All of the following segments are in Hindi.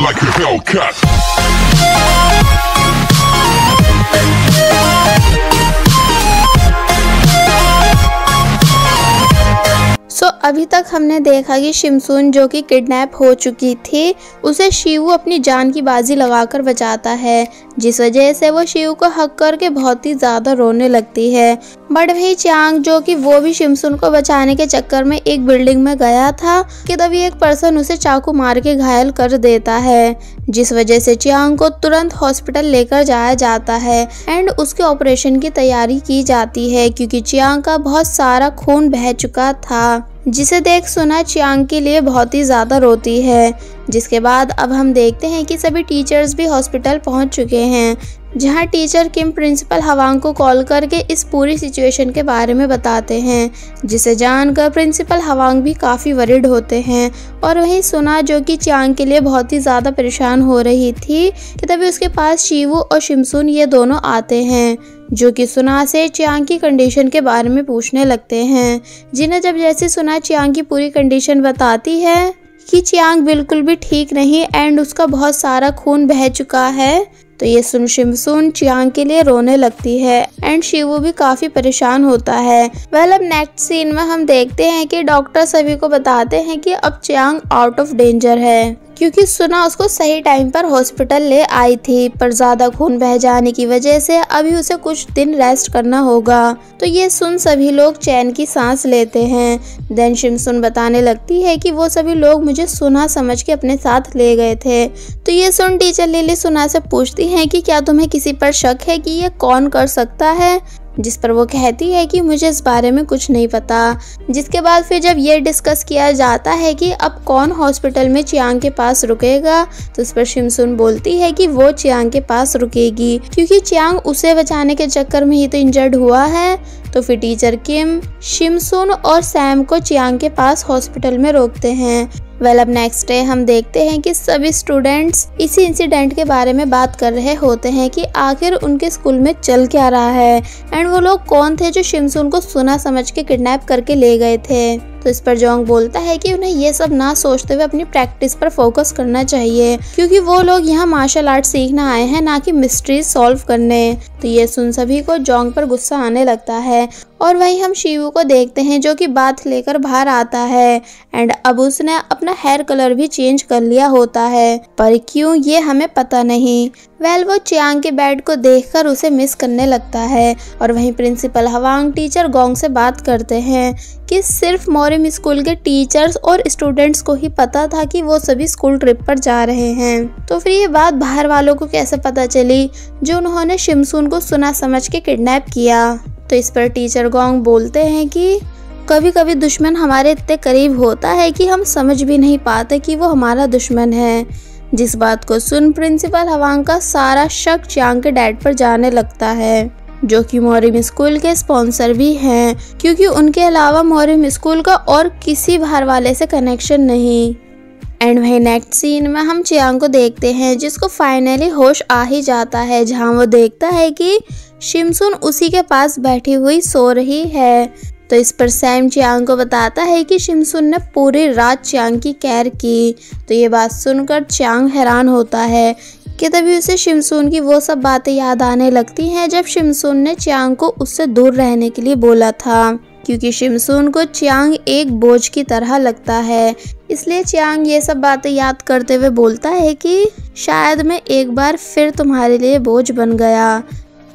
like a Hellcat. अभी तक हमने देखा कि शिमसून जो कि किडनैप हो चुकी थी, उसे शिवू अपनी जान की बाजी लगाकर बचाता है, जिस वजह से वो शिवू को हक करके बहुत ही ज्यादा रोने लगती है। बट वही चांग जो कि वो भी शिमसून को बचाने के चक्कर में एक बिल्डिंग में गया था कि तभी एक पर्सन उसे चाकू मार के घायल कर देता है, जिस वजह से चांग को तुरंत हॉस्पिटल लेकर जाया जाता है एंड उसके ऑपरेशन की तैयारी की जाती है, क्योंकि चांग का बहुत सारा खून बह चुका था, जिसे देख सुना चांग के लिए बहुत ही ज्यादा रोती है। जिसके बाद अब हम देखते हैं कि सभी टीचर्स भी हॉस्पिटल पहुंच चुके हैं, जहां टीचर किम प्रिंसिपल हवांग को कॉल करके इस पूरी सिचुएशन के बारे में बताते हैं, जिसे जानकर प्रिंसिपल हवांग भी काफ़ी वरिड होते हैं। और वहीं सुना जो कि चांग के लिए बहुत ही ज़्यादा परेशान हो रही थी कि तभी उसके पास शिवू और शिमसून ये दोनों आते हैं, जो कि सुना से चांग की कंडीशन के बारे में पूछने लगते हैं। जिन्हें जब जैसे सुना चांग की पूरी कंडीशन बताती है कि चांग बिल्कुल भी ठीक नहीं एंड उसका बहुत सारा खून बह चुका है, तो ये सुन शिमसून चांग के लिए रोने लगती है एंड शिवू भी काफी परेशान होता है। अब नेक्स्ट सीन में हम देखते हैं कि डॉक्टर सभी को बताते हैं कि अब चांग आउट ऑफ डेंजर है, क्योंकि सुना उसको सही टाइम पर हॉस्पिटल ले आई थी, पर ज्यादा खून बह जाने की वजह से अभी उसे कुछ दिन रेस्ट करना होगा। तो ये सुन सभी लोग चैन की सांस लेते हैं। देन शिमसून बताने लगती है कि वो सभी लोग मुझे सुना समझ के अपने साथ ले गए थे। तो ये सुन टीचर लिली सुना से पूछती है कि क्या तुम्हें किसी पर शक है कि ये कौन कर सकता है, जिस पर वो कहती है कि मुझे इस बारे में कुछ नहीं पता। जिसके बाद फिर जब ये डिस्कस किया जाता है कि अब कौन हॉस्पिटल में चांग के पास रुकेगा, तो इस पर शिमसून बोलती है कि वो चांग के पास रुकेगी, क्योंकि चांग उसे बचाने के चक्कर में ही तो इंजर्ड हुआ है। तो फिर टीचर किम शिमसून और सैम को चांग के पास हॉस्पिटल में रोकते हैं। अब नेक्स्ट डे हम देखते हैं कि सभी स्टूडेंट्स इसी इंसिडेंट के बारे में बात कर रहे होते हैं कि आखिर उनके स्कूल में चल क्या रहा है एंड वो लोग कौन थे जो शिमसून को सुना समझ के किडनैप करके ले गए थे। तो इस पर जोंग बोलता है कि उन्हें ये सब ना सोचते हुए अपनी प्रैक्टिस पर फोकस करना चाहिए, क्योंकि वो लोग यहाँ मार्शल आर्ट सीखना आए हैं, ना कि मिस्ट्री सॉल्व करने। तो ये सुन सभी को जोंग पर गुस्सा आने लगता है। और वहीं हम शिवू को देखते हैं जो कि बात लेकर बाहर आता है एंड अब उसने अपना हेयर कलर भी चेंज कर लिया होता है, पर क्यों ये हमें पता नहीं। वो चांग के बेड को देखकर उसे मिस करने लगता है। और वहीं प्रिंसिपल हवांग टीचर गोंग से बात करते हैं कि सिर्फ मोरिम स्कूल के टीचर्स और स्टूडेंट्स को ही पता था कि वो सभी स्कूल ट्रिप पर जा रहे हैं। तो फिर ये बात बाहर वालों को कैसे पता चली जो उन्होंने शिमसून को सुना समझ के किडनैप किया। तो इस पर टीचर गोंग बोलते हैं कि कभी कभी दुश्मन हमारे इतने करीब होता है कि हम समझ भी नहीं पाते कि वो हमारा दुश्मन है। जिस बात को सुन प्रिंसिपल हवांग का सारा शक चांग के डैड पर जाने लगता है, जो कि मोरिम स्कूल के स्पॉन्सर भी हैं, क्योंकि उनके अलावा मोरिम स्कूल का और किसी बाहर वाले से कनेक्शन नहीं। एंड वही नेक्स्ट सीन में हम चांग को देखते हैं जिसको फाइनली होश आ ही जाता है, जहां वो देखता है कि शिमसून उसी के पास बैठी हुई सो रही है। तो इस पर सैम चांग को बताता है कि शिमसून ने पूरी रात चांग की केयर की। तो ये बात सुनकर चांग हैरान होता है कि तभी उसे शिमसून की वो सब बातें याद आने लगती हैं जब शिमसून ने चांग को उससे दूर रहने के लिए बोला था, क्योंकि शिमसून को चांग एक बोझ की तरह लगता है। इसलिए चांग ये सब बातें याद करते हुए बोलता है कि शायद मैं एक बार फिर तुम्हारे लिए बोझ बन गया,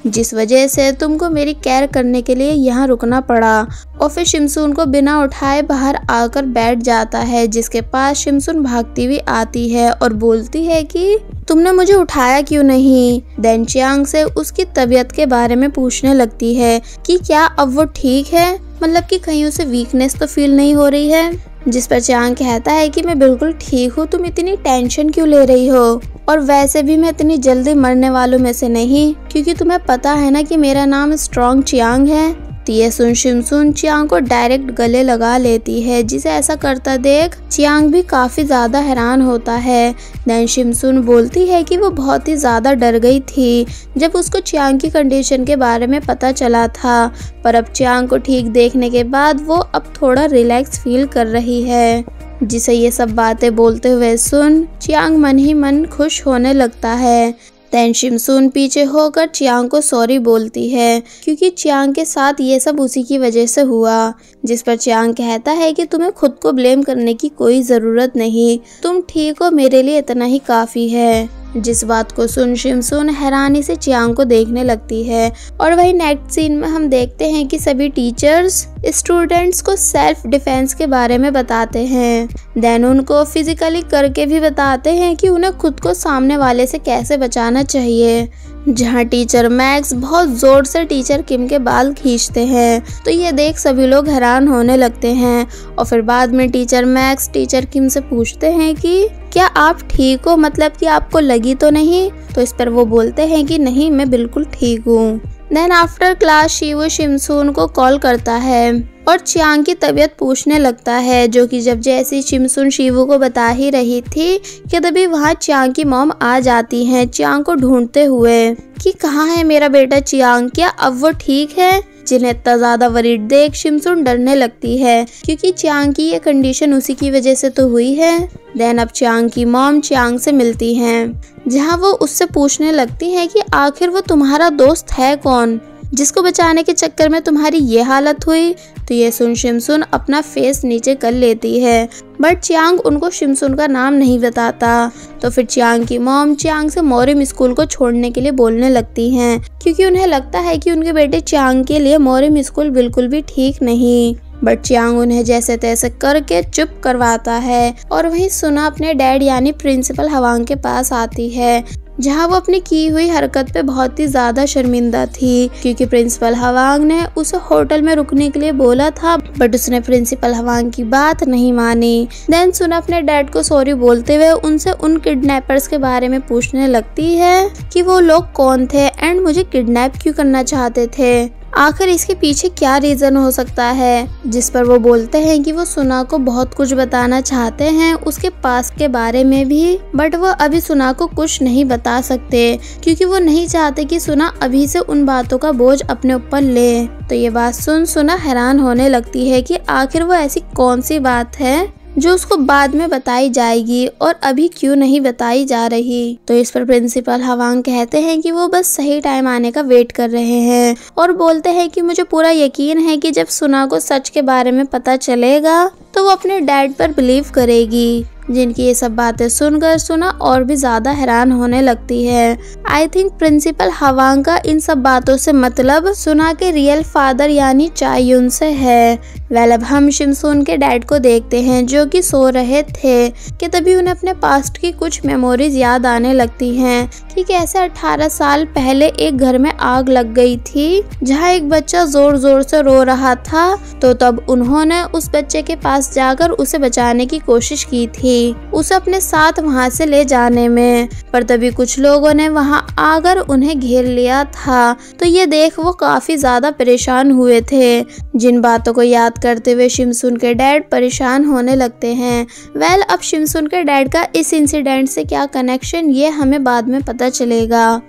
जिस वजह से तुमको मेरी केयर करने के लिए यहाँ रुकना पड़ा। और फिर शिमसून को बिना उठाए बाहर आकर बैठ जाता है, जिसके पास शिमसून भागती हुई आती है और बोलती है कि तुमने मुझे उठाया क्यों नहीं। देन चांग से उसकी तबीयत के बारे में पूछने लगती है कि क्या अब वो ठीक है, मतलब कि कहीं उसे वीकनेस तो फील नहीं हो रही है। जिस पर चांग कहता है कि मैं बिल्कुल ठीक हूँ, तुम इतनी टेंशन क्यों ले रही हो, और वैसे भी मैं इतनी जल्दी मरने वालों में से नहीं, क्योंकि तुम्हें पता है ना कि मेरा नाम स्ट्रॉन्ग चांग है। तो ये सुन शिमसून चांग को डायरेक्ट गले लगा लेती है, जिसे ऐसा करता देख चांग भी काफी ज्यादा हैरान होता है। देन शिमसून बोलती है कि वो बहुत ही ज्यादा डर गई थी जब उसको चांग की कंडीशन के बारे में पता चला था, पर अब चांग को ठीक देखने के बाद वो अब थोड़ा रिलैक्स फील कर रही है। जिसे ये सब बातें बोलते हुए सुन चियांग मन ही मन खुश होने लगता है। देन शिमसून पीछे होकर चियांग को सॉरी बोलती है क्योंकि चियांग के साथ ये सब उसी की वजह से हुआ, जिस पर चियांग कहता है कि तुम्हें खुद को ब्लेम करने की कोई ज़रूरत नहीं, तुम ठीक हो, मेरे लिए इतना ही काफ़ी है। जिस बात को सुन शिमसून हैरानी से चियांग को देखने लगती है और वही नेक्स्ट सीन में हम देखते हैं कि सभी टीचर्स स्टूडेंट्स को सेल्फ डिफेंस के बारे में बताते हैं। देन उनको फिजिकली करके भी बताते हैं कि उन्हें खुद को सामने वाले से कैसे बचाना चाहिए। जहाँ टीचर मैक्स बहुत जोर से टीचर किम के बाल खींचते हैं तो ये देख सभी लोग हैरान होने लगते हैं और फिर बाद में टीचर मैक्स टीचर किम से पूछते हैं कि क्या आप ठीक हो, मतलब कि आपको लगी तो नहीं। तो इस पर वो बोलते हैं कि नहीं, मैं बिल्कुल ठीक हूँ। देन आफ्टर क्लास शिवू शिमसून को कॉल करता है और चियांग की तबीयत पूछने लगता है, जो कि जब जैसी शिमसून शिवू को बता ही रही थी कि तभी वहाँ चियांग की मॉम आ जाती हैं चियांग को ढूंढते हुए कि कहाँ है मेरा बेटा चियांग, क्या अब वो ठीक है। जिन्हें इतना ज्यादा वरीड देख शिमसून डरने लगती है क्योंकि चियांग की ये कंडीशन उसी की वजह से तो हुई है। देन अब चियांग की मॉम चियांग से मिलती हैं, जहां वो उससे पूछने लगती हैं कि आखिर वो तुम्हारा दोस्त है कौन जिसको बचाने के चक्कर में तुम्हारी ये हालत हुई। तो ये सुन शिमसून अपना फेस नीचे कर लेती है, बट चियांग उनको शिमसून का नाम नहीं बताता। तो फिर चियांग की मॉम चियांग से मोरिम स्कूल को छोड़ने के लिए बोलने लगती हैं क्योंकि उन्हें लगता है कि उनके बेटे चियांग के लिए मोरिम स्कूल बिल्कुल भी ठीक नहीं। बट चियांग उन्हें जैसे तैसे करके चुप करवाता है और वहीं सुना अपने डैड यानी प्रिंसिपल हवांग के पास आती है, जहां वो अपनी की हुई हरकत पे बहुत ही ज्यादा शर्मिंदा थी क्योंकि प्रिंसिपल हवांग ने उसे होटल में रुकने के लिए बोला था, बट उसने प्रिंसिपल हवांग की बात नहीं मानी। देन सुना अपने डैड को सॉरी बोलते हुए उनसे उन किडनैपर्स के बारे में पूछने लगती है कि वो लोग कौन थे एंड मुझे किडनैप क्यों करना चाहते थे, आखिर इसके पीछे क्या रीजन हो सकता है। जिस पर वो बोलते हैं कि वो सुना को बहुत कुछ बताना चाहते हैं उसके पास के बारे में भी, बट वो अभी सुना को कुछ नहीं बता सकते क्योंकि वो नहीं चाहते कि सुना अभी से उन बातों का बोझ अपने ऊपर ले। तो ये बात सुन सुना हैरान होने लगती है कि आखिर वो ऐसी कौन सी बात है जो उसको बाद में बताई जाएगी और अभी क्यों नहीं बताई जा रही। तो इस पर प्रिंसिपल हवांग कहते हैं कि वो बस सही टाइम आने का वेट कर रहे हैं और बोलते हैं कि मुझे पूरा यकीन है कि जब सुना को सच के बारे में पता चलेगा तो वो अपने डैड पर बिलीव करेगी। जिनकी ये सब बातें सुनकर सुना और भी ज्यादा हैरान होने लगती है। आई थिंक प्रिंसिपल हवांग का इन सब बातों से मतलब सुना के रियल फादर यानी चायुन से है। वेल अब हम शिमसून के डैड को देखते हैं जो कि सो रहे थे कि तभी उन्हें अपने पास्ट की कुछ मेमोरीज याद आने लगती हैं कि कैसे 18 साल पहले एक घर में आग लग गई थी जहां एक बच्चा जोर जोर से रो रहा था। तो तब उन्होंने उस बच्चे के पास जाकर उसे बचाने की कोशिश की थी, उसे अपने साथ वहां से ले जाने में, पर तभी कुछ लोगों ने वहां आकर उन्हें घेर लिया था। तो ये देख वो काफी ज्यादा परेशान हुए थे। जिन बातों को याद करते हुए शिमसून के डैड परेशान होने लगते हैं। वेल अब शिमसून के डैड का इस इंसिडेंट से क्या कनेक्शन ये हमें बाद में पता चलेगा।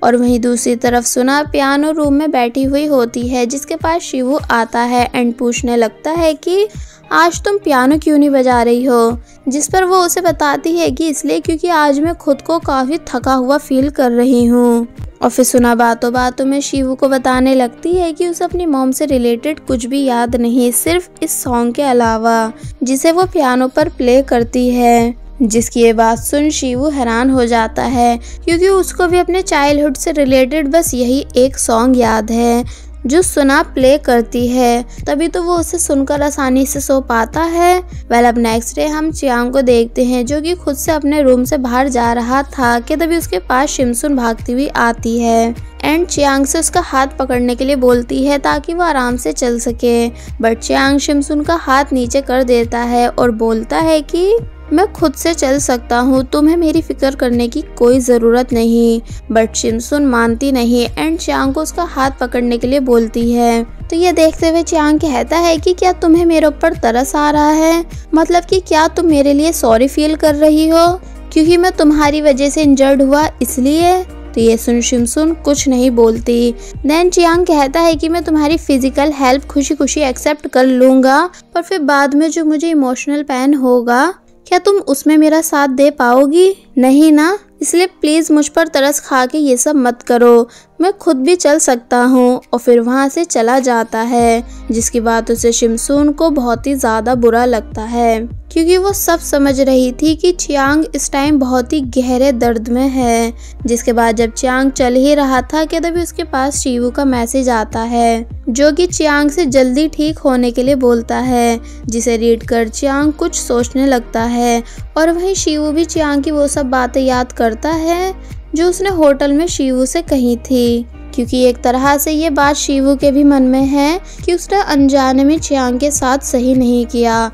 और वहीं दूसरी तरफ सुना पियानो रूम में बैठी हुई होती है जिसके पास शिवू आता है एंड पूछने लगता है कि आज तुम पियानो क्यों नहीं बजा रही हो। जिस पर वो उसे बताती है कि इसलिए क्योंकि आज मैं खुद को काफी थका हुआ फील कर रही हूँ। और फिर सुना बातों बातों में शिवू को बताने लगती है कि उसे अपनी मॉम से रिलेटेड कुछ भी याद नहीं, सिर्फ इस सॉन्ग के अलावा जिसे वो पियानो पर प्ले करती है। जिसकी ये बात सुन शिवू हैरान हो जाता है क्योंकि उसको भी अपने चाइल्डहुड से रिलेटेड बस यही एक सॉन्ग याद है जो सुना प्ले करती है, तभी तो वो उसे सुनकर आसानी से सो पाता है। वेल अब नेक्स्ट डे हम चियांग को देखते हैं जो कि खुद से अपने रूम से बाहर जा रहा था कि तभी उसके पास शिमसून भागती हुई आती है एंड चियांग से उसका हाथ पकड़ने के लिए बोलती है ताकि वो आराम से चल सके। बट चियांग शिमसून का हाथ नीचे कर देता है और बोलता है कि मैं खुद से चल सकता हूँ, तुम्हें मेरी फिक्र करने की कोई ज़रूरत नहीं। बट शिमसून मानती नहीं एंड चियांग को उसका हाथ पकड़ने के लिए बोलती है। तो ये देखते हुए चियांग कहता है कि क्या तुम्हें मेरे ऊपर तरस आ रहा है, मतलब कि क्या तुम मेरे लिए सॉरी फील कर रही हो क्योंकि मैं तुम्हारी वजह से इंजर्ड हुआ इसलिए। तो ये सुन शिमसुन कुछ नहीं बोलती। देन चियांग कहता है कि मैं तुम्हारी फिजिकल हेल्प खुशी खुशी एक्सेप्ट कर लूँगा, पर फिर बाद में जो मुझे इमोशनल पेन होगा क्या तुम उसमें मेरा साथ दे पाओगी? नहीं ना, इसलिए प्लीज मुझ पर तरस खा के ये सब मत करो, मैं खुद भी चल सकता हूँ। और फिर वहाँ से चला जाता है, जिसकी बातों से शिमसुन को बहुत ही ज़्यादा बुरा लगता है, क्योंकि वो सब समझ रही थी कि चियांग इस टाइम बहुत ही गहरे दर्द में है। जिसके बाद जब चियांग चल ही रहा था कि तभी उसके पास शीवू का मैसेज आता है, जो कि चियांग से जल्दी ठीक होने के लिए बोलता है, जिसे रीड कर चियांग कुछ सोचने लगता है। और वहीं शीवू भी चियांग की वो सब बातें याद करता है जो उसने होटल में शीवू से कही थी, क्योंकि एक तरह से ये बात शीवू के भी मन में है कि उसने अनजाने में चियांग के साथ सही नहीं किया।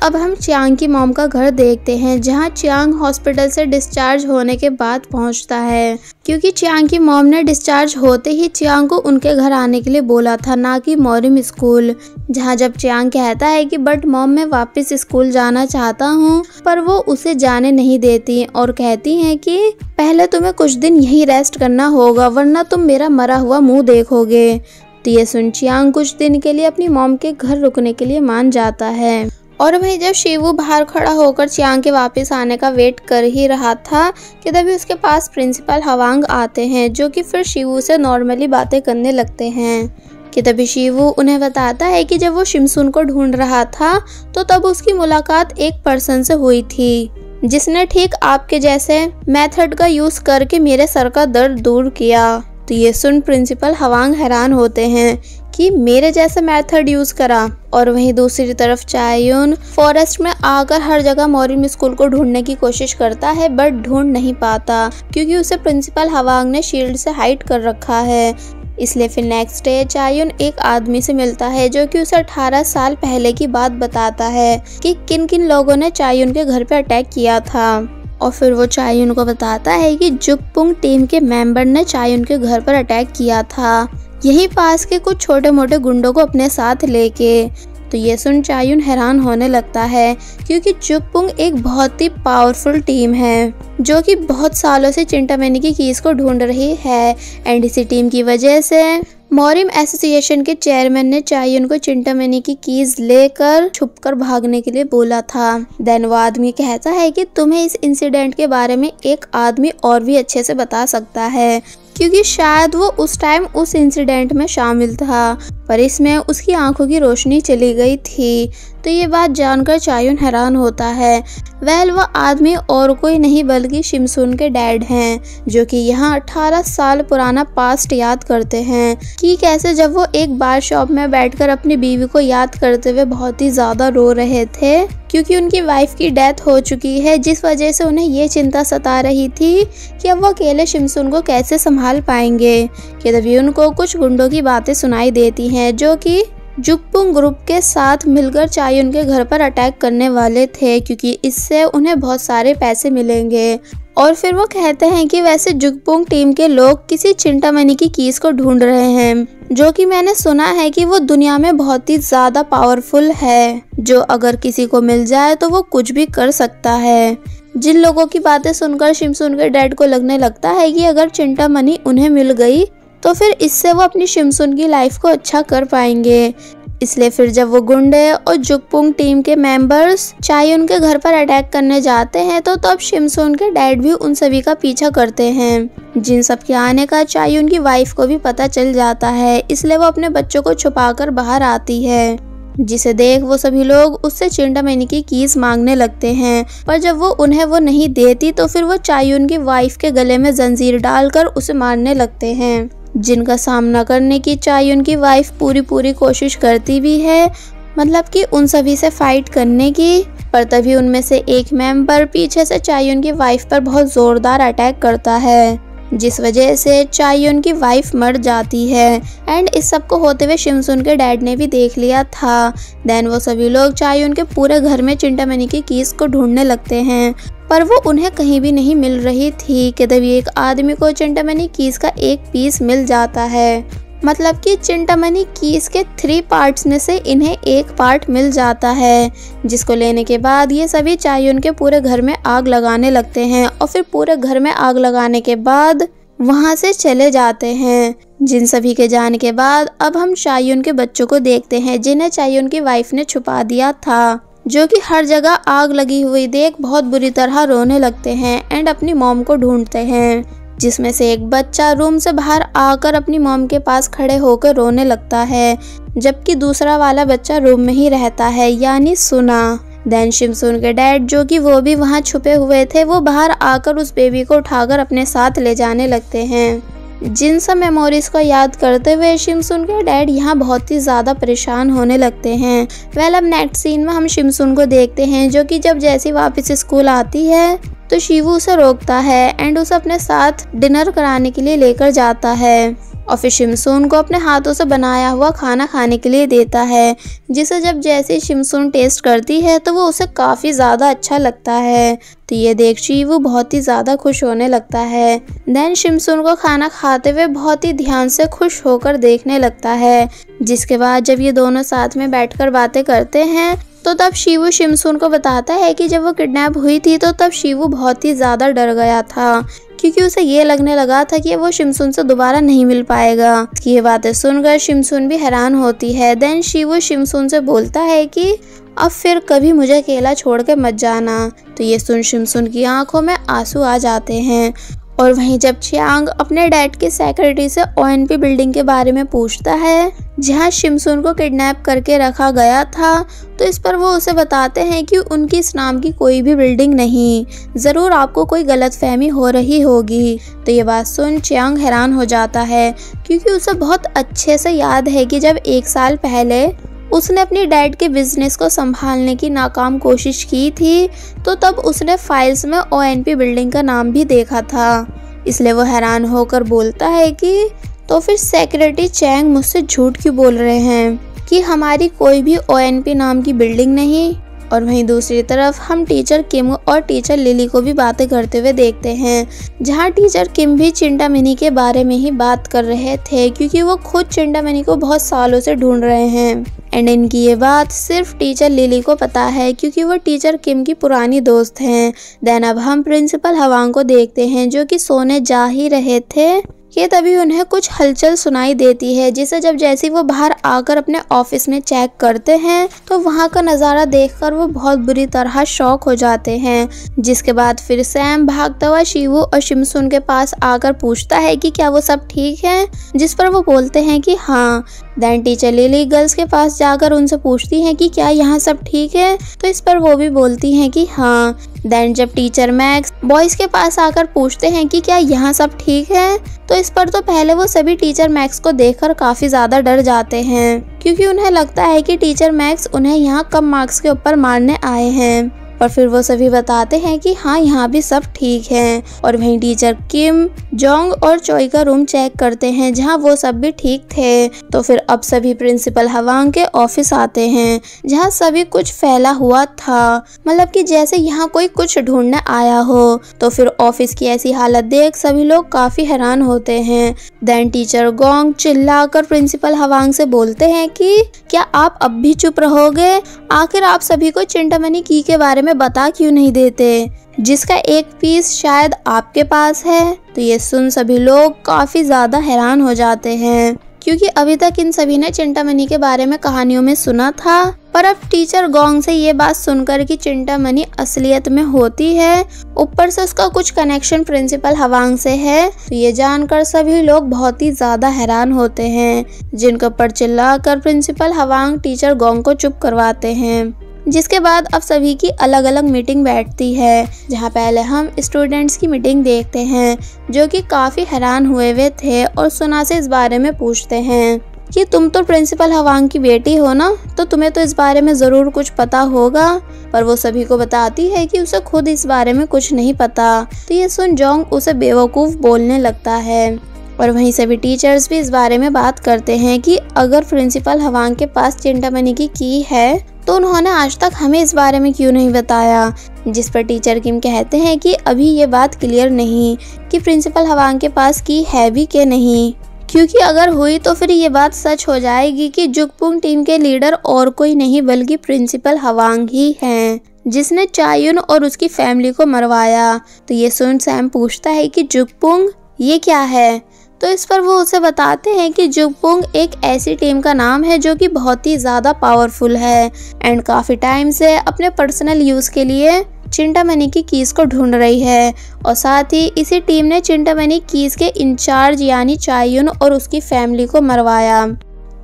अब हम चियांग की मॉम का घर देखते हैं, जहां चियांग हॉस्पिटल से डिस्चार्ज होने के बाद पहुंचता है, क्योंकि चियांग की मॉम ने डिस्चार्ज होते ही चियांग को उनके घर आने के लिए बोला था, ना कि मोरिम स्कूल। जहां जब चियांग कहता है कि बट मॉम मैं वापस स्कूल जाना चाहता हूं, पर वो उसे जाने नहीं देती और कहती हैं कि पहले तुम्हें कुछ दिन यही रेस्ट करना होगा, वरना तुम मेरा मरा हुआ मुंह देखोगे। तो ये सुन चियांग कुछ दिन के लिए अपनी मॉम के घर रुकने के लिए मान जाता है। और वहीं जब शीवू बाहर खड़ा होकर चियांग के वापस आने का वेट कर ही रहा था कि तभी उसके पास प्रिंसिपल हवांग आते हैं, जो कि फिर शीवू से नॉर्मली बातें करने लगते हैं। कि तभी शीवू उन्हें बताता है कि जब वो शिमसुन को ढूंढ रहा था तो तब उसकी मुलाकात एक पर्सन से हुई थी, जिसने ठीक आपके जैसे मेथड का यूज करके मेरे सर का दर्द दूर किया। तो ये सुन प्रिंसिपल हवांग हैरान होते हैं कि मेरे जैसा मेथड यूज करा। और वहीं दूसरी तरफ चायुन फॉरेस्ट में आकर हर जगह मोरिम स्कूल को ढूंढने की कोशिश करता है, बट ढूंढ नहीं पाता, क्योंकि उसे प्रिंसिपल हवांग ने शील्ड से हाइड कर रखा है। इसलिए फिर नेक्स्ट डे चायुन एक आदमी से मिलता है, जो कि उसे 18 साल पहले की बात बताता है कि किन किन लोगों ने चायुन के घर पे अटैक किया था। और फिर वो चायुन को बताता है कि जुकपुंग टीम के मेंबर ने चायुन के घर पर अटैक किया था, यहीं पास के कुछ छोटे मोटे गुंडों को अपने साथ लेके। तो ये सुन चायुन हैरान होने लगता है, क्योंकि जुकपुंग एक बहुत ही पावरफुल टीम है, जो कि बहुत सालों से चिंटामणि की कीज को ढूंढ रही है। एंड इसी टीम की वजह से मोरिम एसोसिएशन के चेयरमैन ने चायुन को चिंटामणि की कीज लेकर छुपकर भागने के लिए बोला था। देन वो आदमी कहता है कि तुम्हें इस इंसिडेंट के बारे में एक आदमी और भी अच्छे से बता सकता है, क्योंकि शायद वो उस टाइम उस इंसिडेंट में शामिल था, पर इसमें उसकी आंखों की रोशनी चली गई थी। तो ये बात जानकर चायुन हैरान होता है। वह आदमी और कोई नहीं बल्कि शिमसुन के डैड हैं, जो कि यहाँ 18 साल पुराना पास्ट याद करते हैं कि कैसे जब वो एक बार शॉप में बैठकर अपनी बीवी को याद करते हुए बहुत ही ज़्यादा रो रहे थे, क्योंकि उनकी वाइफ की डेथ हो चुकी है, जिस वजह से उन्हें ये चिंता सता रही थी कि अब वो अकेले शिमसुन को कैसे संभाल पाएंगे। कि तभी उनको कुछ गुंडों की बातें सुनाई देती हैं, जो कि जुकपुंग ग्रुप के साथ मिलकर चायुन के घर पर अटैक करने वाले थे, क्योंकि इससे उन्हें बहुत सारे पैसे मिलेंगे। और फिर वो कहते हैं कि वैसे जुकपुंग टीम के लोग किसी चिंटामणि की कीज को ढूंढ रहे हैं, जो कि मैंने सुना है कि वो दुनिया में बहुत ही ज़्यादा पावरफुल है, जो अगर किसी को मिल जाए तो वो कुछ भी कर सकता है। जिन लोगों की बातें सुनकर शिमसुन के डैड को लगने लगता है कि अगर चिंटामणि उन्हें मिल गई तो फिर इससे वो अपनी शिमसुन की लाइफ को अच्छा कर पाएंगे। इसलिए फिर जब वो गुंडे और जुकपुंग टीम के मेंबर्स चायुन के घर पर अटैक करने जाते हैं, तो तब शिमसुन के डैड भी उन सभी का पीछा करते हैं। जिन सब के आने का चायुन की वाइफ को भी पता चल जाता है, इसलिए वो अपने बच्चों को छुपाकर बाहर आती है, जिसे देख वो सभी लोग उससे चिंटामणि की कीज मांगने लगते हैं। पर जब वो उन्हें वो नहीं देती, तो फिर वो चायुन की वाइफ के गले में जंजीर डालकर उसे मारने लगते हैं, जिनका सामना करने की चायुन की वाइफ पूरी कोशिश करती भी है, मतलब कि उन सभी से फाइट करने की। पर तभी उनमें से एक मेंबर पीछे से चायुन की वाइफ पर बहुत जोरदार अटैक करता है, जिस वजह से चायुन की वाइफ मर जाती है। एंड इस सब को होते हुए शिमसुन के डैड ने भी देख लिया था। देन वो सभी लोग चायुन के पूरे घर में चिंटामणि की कीज को ढूंढने लगते हैं, पर वो उन्हें कहीं भी नहीं मिल रही थी। कि तभी एक आदमी को चिंटामणि कीज का एक पीस मिल जाता है, मतलब कि चिंटामणि कीज के 3 पार्ट्स में से इन्हें एक पार्ट मिल जाता है, जिसको लेने के बाद ये सभी चायुन के पूरे घर में आग लगाने लगते हैं। और फिर पूरे घर में आग लगाने के बाद वहां से चले जाते हैं। जिन सभी के जाने के बाद अब हम चायुन के बच्चों को देखते हैं, जिन्हें चायुन की वाइफ ने छुपा दिया था, जो कि हर जगह आग लगी हुई देख बहुत बुरी तरह रोने लगते हैं एंड अपनी मॉम को ढूंढते हैं, जिसमें से एक बच्चा रूम से बाहर आकर अपनी मॉम के पास खड़े होकर रोने लगता है, जबकि दूसरा वाला बच्चा रूम में ही रहता है, यानी सुना। देन शिमसून के डैड, जो कि वो भी वहाँ छुपे हुए थे, वो बाहर आकर उस बेबी को उठाकर अपने साथ ले जाने लगते हैं। जिन सब मेमोरीज को याद करते हुए शिमसून के डैड यहाँ बहुत ही ज़्यादा परेशान होने लगते हैं। वेल, अब नेक्स्ट सीन में हम शिमसून को देखते हैं, जो कि जब जैसे वापस स्कूल आती है तो शिवू उसे रोकता है एंड उसे अपने साथ डिनर कराने के लिए लेकर जाता है और फिर शिमसून को अपने हाथों से बनाया हुआ खाना खाने के लिए देता है, जिसे जब जैसे शिमसून टेस्ट करती है तो वो उसे काफ़ी ज़्यादा अच्छा लगता है। तो ये देख शिवू बहुत ही ज़्यादा खुश होने लगता है। देन शिमसून को खाना खाते हुए बहुत ही ध्यान से खुश होकर देखने लगता है, जिसके बाद जब ये दोनों साथ में बैठकर बातें करते हैं तो तब शिवू शिमसून को बताता है कि जब वो किडनैप हुई थी तो तब शिवू बहुत ही ज़्यादा डर गया था, क्योंकि उसे ये लगने लगा था कि वो शिमसून से दोबारा नहीं मिल पाएगा। ये बातें सुनकर शिमसून भी हैरान होती है। देन शिवू शिमसून से बोलता है कि अब फिर कभी मुझे अकेला छोड़ के मत जाना। तो ये सुन शिमसून की आंखों में आंसू आ जाते हैं। और वहीं जब चियांग अपने डैड की सेक्रेटरी से ओएनपी बिल्डिंग के बारे में पूछता है, जहां शिमसून को किडनैप करके रखा गया था, तो इस पर वो उसे बताते हैं कि उनकी इस नाम की कोई भी बिल्डिंग नहीं, ज़रूर आपको कोई गलतफहमी हो रही होगी। तो ये बात सुन चियांग हैरान हो जाता है, क्योंकि उसे बहुत अच्छे से याद है कि जब 1 साल पहले उसने अपनी डैड के बिजनेस को संभालने की नाकाम कोशिश की थी, तो तब उसने फाइल्स में ओएनपी बिल्डिंग का नाम भी देखा था। इसलिए वो हैरान होकर बोलता है कि तो फिर सेक्रेटरी चैंग मुझसे झूठ क्यों बोल रहे हैं कि हमारी कोई भी ओएनपी नाम की बिल्डिंग नहीं। और वहीं दूसरी तरफ हम टीचर किम और टीचर लिली को भी बातें करते हुए देखते हैं, जहां टीचर किम भी चिंटामणि के बारे में ही बात कर रहे थे, क्योंकि वो खुद चिंटामणि को बहुत सालों से ढूंढ रहे हैं। एंड इनकी ये बात सिर्फ टीचर लिली को पता है, क्योंकि वो टीचर किम की पुरानी दोस्त हैं। देन अब हम प्रिंसिपल हवांग को देखते हैं, जो कि सोने जा ही रहे थे कि तभी उन्हें कुछ हलचल सुनाई देती है, जिसे जब जैसे वो बाहर आकर अपने ऑफिस में चेक करते हैं तो वहां का नज़ारा देखकर वो बहुत बुरी तरह शॉक हो जाते हैं। जिसके बाद फिर सैम भागता हुआ शिवू और शिमसून के पास आकर पूछता है कि क्या वो सब ठीक है, जिस पर वो बोलते हैं कि हाँ। देन टीचर लिली गर्ल्स के पास जाकर उनसे पूछती हैं कि क्या यहाँ सब ठीक है, तो इस पर वो भी बोलती हैं कि हाँ। देन जब टीचर मैक्स बॉयज के पास आकर पूछते हैं कि क्या यहाँ सब ठीक है, तो इस पर तो पहले वो सभी टीचर मैक्स को देखकर काफी ज्यादा डर जाते हैं, क्योंकि उन्हें लगता है कि टीचर मैक्स उन्हें यहाँ कम मार्क्स के ऊपर मारने आए हैं। और फिर वो सभी बताते हैं कि हाँ यहाँ भी सब ठीक है। और वहीं टीचर किम, जोंग और चोई का रूम चेक करते हैं, जहाँ वो सब भी ठीक थे। तो फिर अब सभी प्रिंसिपल हवांग के ऑफिस आते हैं, जहाँ सभी कुछ फैला हुआ था, मतलब कि जैसे यहाँ कोई कुछ ढूंढने आया हो। तो फिर ऑफिस की ऐसी हालत देख सभी लोग काफी हैरान होते हैं। देन टीचर गोंग चिल्लाकर प्रिंसिपल हवांग से बोलते हैं कि क्या आप अब भी चुप रहोगे? आखिर आप सभी को चिंटामणि की के बारे में बता क्यों नहीं देते, जिसका एक पीस शायद आपके पास है? तो ये सुन सभी लोग काफी ज्यादा हैरान हो जाते हैं, क्योंकि अभी तक इन सभी ने चिंटामणि के बारे में कहानियों में सुना था, पर अब टीचर गोंग से ये बात सुनकर कि चिंटामणि असलियत में होती है, ऊपर से उसका कुछ कनेक्शन प्रिंसिपल हवांग से है, तो ये जानकर सभी लोग बहुत ही ज्यादा हैरान होते हैं, जिनके ऊपर चिल्लाकर प्रिंसिपल हवांग टीचर गोंग को चुप करवाते हैं। जिसके बाद अब सभी की अलग अलग मीटिंग बैठती है, जहाँ पहले हम स्टूडेंट्स की मीटिंग देखते हैं, जो कि काफ़ी हैरान हुए थे और सुना से इस बारे में पूछते हैं कि तुम तो प्रिंसिपल हवांग की बेटी हो ना, तो तुम्हें तो इस बारे में ज़रूर कुछ पता होगा। पर वो सभी को बताती है कि उसे खुद इस बारे में कुछ नहीं पता। तो ये सुन जोंग उसे बेवकूफ़ बोलने लगता है। और वहीं सभी टीचर्स भी इस बारे में बात करते हैं कि अगर प्रिंसिपल हवांग के पास चिंटामणि की है, तो उन्होंने आज तक हमें इस बारे में क्यों नहीं बताया। जिस पर टीचर किम कहते हैं कि अभी ये बात क्लियर नहीं कि प्रिंसिपल हवांग के पास की है भी कि नहीं, क्योंकि अगर हुई तो फिर ये बात सच हो जाएगी कि जुगपुंग टीम के लीडर और कोई नहीं बल्कि प्रिंसिपल हवांग ही हैं, जिसने चायुन और उसकी फैमिली को मरवाया। तो ये सुन सैम पूछता है कि जुगपुंग ये क्या है। तो इस पर वो उसे बताते हैं कि जुगपुंग एक ऐसी टीम का नाम है जो कि बहुत ही ज़्यादा पावरफुल है एंड काफ़ी टाइम से अपने पर्सनल यूज़ के लिए चिंटामणि की कीज़ को ढूंढ रही है। और साथ ही इसी टीम ने चिंटामणि कीज़ के इंचार्ज यानी चायुन और उसकी फैमिली को मरवाया।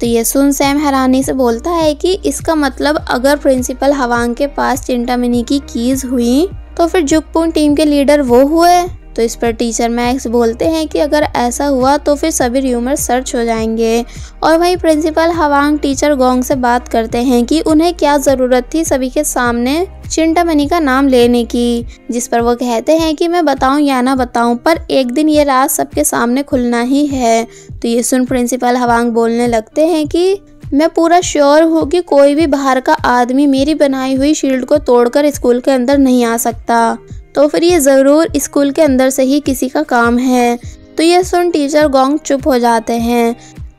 तो ये सुन सैम हैरानी से बोलता है कि इसका मतलब अगर प्रिंसिपल हवांग के पास चिंटामणि की कीज़ हुई तो फिर जुगपुंग टीम के लीडर वो हुए। तो इस पर टीचर मैक्स बोलते हैं कि अगर ऐसा हुआ तो फिर सभी र्यूमर सर्च हो जाएंगे। और वहीं प्रिंसिपल हवांग टीचर गोंग से बात करते हैं कि उन्हें क्या ज़रूरत थी सभी के सामने चिंटामणि का नाम लेने की, जिस पर वो कहते हैं कि मैं बताऊं या ना बताऊं पर एक दिन ये राज सबके सामने खुलना ही है। तो ये सुन प्रिंसिपल हवांग बोलने लगते हैं कि मैं पूरा श्योर हूँ कि कोई भी बाहर का आदमी मेरी बनाई हुई शील्ड को तोड़कर स्कूल के अंदर नहीं आ सकता, तो फिर ये ज़रूर स्कूल के अंदर से ही किसी का काम है। तो ये सुन टीचर गोंग चुप हो जाते हैं।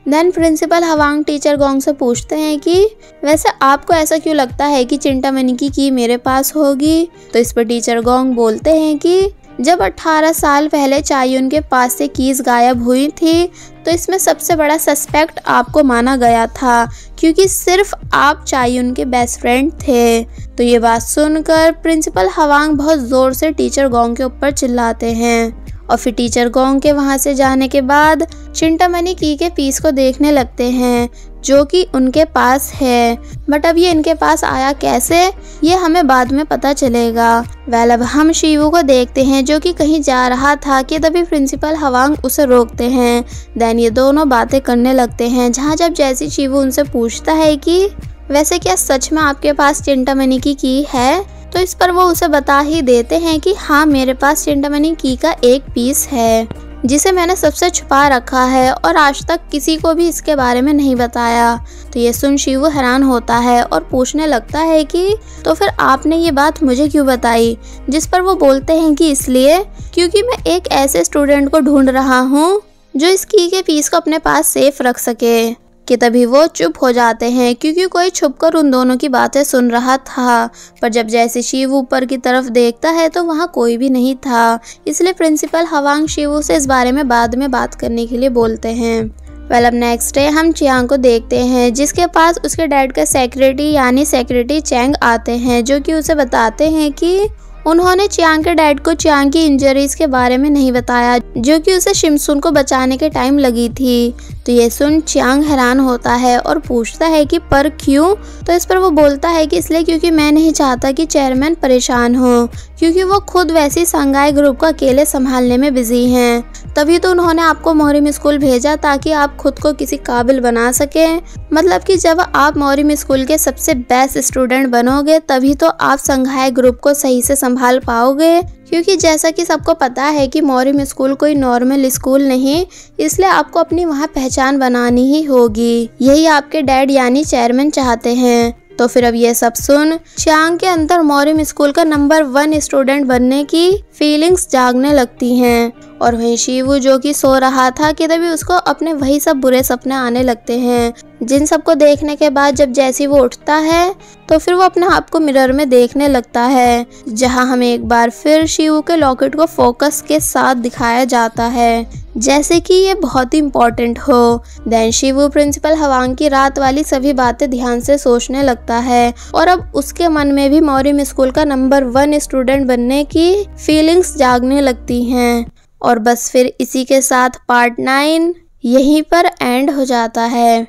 देन प्रिंसिपल हवांग टीचर गोंग से पूछते हैं कि वैसे आपको ऐसा क्यों लगता है कि चिंटामणि की की मेरे पास होगी। तो इस पर टीचर गोंग बोलते हैं कि जब 18 साल पहले चायुन के पास से कीज़ गायब हुई थी तो इसमें सबसे बड़ा सस्पेक्ट आपको माना गया था क्योंकि सिर्फ आप चायुन के बेस्ट फ्रेंड थे। तो ये बात सुनकर प्रिंसिपल हवांग बहुत ज़ोर से टीचर गोंग के ऊपर चिल्लाते हैं और फिर टीचर गोंग के वहाँ से जाने के बाद चिंटामणि की के पीस को देखने लगते हैं जो कि उनके पास है। बट अब ये इनके पास आया कैसे ये हमें बाद में पता चलेगा। वेल अब हम शिवू को देखते हैं जो कि कहीं जा रहा था कि तभी प्रिंसिपल हवांग उसे रोकते हैं। देन ये दोनों बातें करने लगते हैं जहाँ जब जैसी शिवू उनसे पूछता है कि वैसे क्या सच में आपके पास चिंटामणि की है, तो इस पर वो उसे बता ही देते हैं कि हाँ मेरे पास चिंटामणि की का एक पीस है जिसे मैंने सबसे छुपा रखा है और आज तक किसी को भी इसके बारे में नहीं बताया। तो ये सुन शिवू हैरान होता है और पूछने लगता है कि तो फिर आपने ये बात मुझे क्यों बताई, जिस पर वो बोलते हैं कि इसलिए क्योंकि मैं एक ऐसे स्टूडेंट को ढूंढ रहा हूँ जो इस की के पीस को अपने पास सेफ रख सके। कि तभी वो चुप हो जाते हैं क्योंकि कोई छुपकर उन दोनों की बातें सुन रहा था। पर जब जैसे शिव ऊपर की तरफ देखता है तो वहाँ कोई भी नहीं था, इसलिए प्रिंसिपल हवांग शिवू से इस बारे में बाद में बात करने के लिए बोलते हैं। वेल अब नेक्स्ट डे हम चियांग को देखते हैं जिसके पास उसके डैड का सेक्रेटरी यानी सेक्रेटरी चैंग आते हैं जो कि उसे बताते हैं कि उन्होंने चियांग के डैड को चियांग की इंजरीज के बारे में नहीं बताया जो कि उसे शिमसुन को बचाने के टाइम लगी थी। तो ये सुन चियांग हैरान होता है और पूछता है कि पर क्यों। तो इस पर वो बोलता है कि इसलिए क्योंकि मैं नहीं चाहता कि चेयरमैन परेशान हो क्योंकि वो खुद वैसी संगाई ग्रुप को अकेले संभालने में बिजी हैं। तभी तो उन्होंने आपको मोरिम स्कूल भेजा ताकि आप खुद को किसी काबिल बना सके। मतलब कि जब आप मोरिम स्कूल के सबसे बेस्ट स्टूडेंट बनोगे तभी तो आप संघाई ग्रुप को सही से संभाल पाओगे क्योंकि जैसा कि सबको पता है कि मोरिम स्कूल कोई नॉर्मल स्कूल नहीं, इसलिए आपको अपनी वहाँ पहचान बनानी ही होगी। यही आपके डैड यानी चेयरमैन चाहते हैं। तो फिर अब ये सब सुन चियांग के अंदर मोरिम स्कूल का नंबर 1 स्टूडेंट बनने की फीलिंग्स जागने लगती हैं। और वहीं शिवू जो कि सो रहा था कि तभी उसको अपने वही सब बुरे सपने आने लगते हैं जिन सबको देखने के बाद जब जैसे वो उठता है तो फिर वो अपने आप को मिरर में देखने लगता है जहां हमें एक बार फिर शिवू के लॉकेट को फोकस के साथ दिखाया जाता है जैसे कि ये बहुत ही इम्पोर्टेंट हो। देन शिवू प्रिंसिपल हवांग की रात वाली सभी बातें ध्यान से सोचने लगता है और अब उसके मन में भी मोरिम स्कूल का नंबर 1 स्टूडेंट बनने की फीलिंग्स जागने लगती हैं। और बस फिर इसी के साथ पार्ट 9 यहीं पर एंड हो जाता है।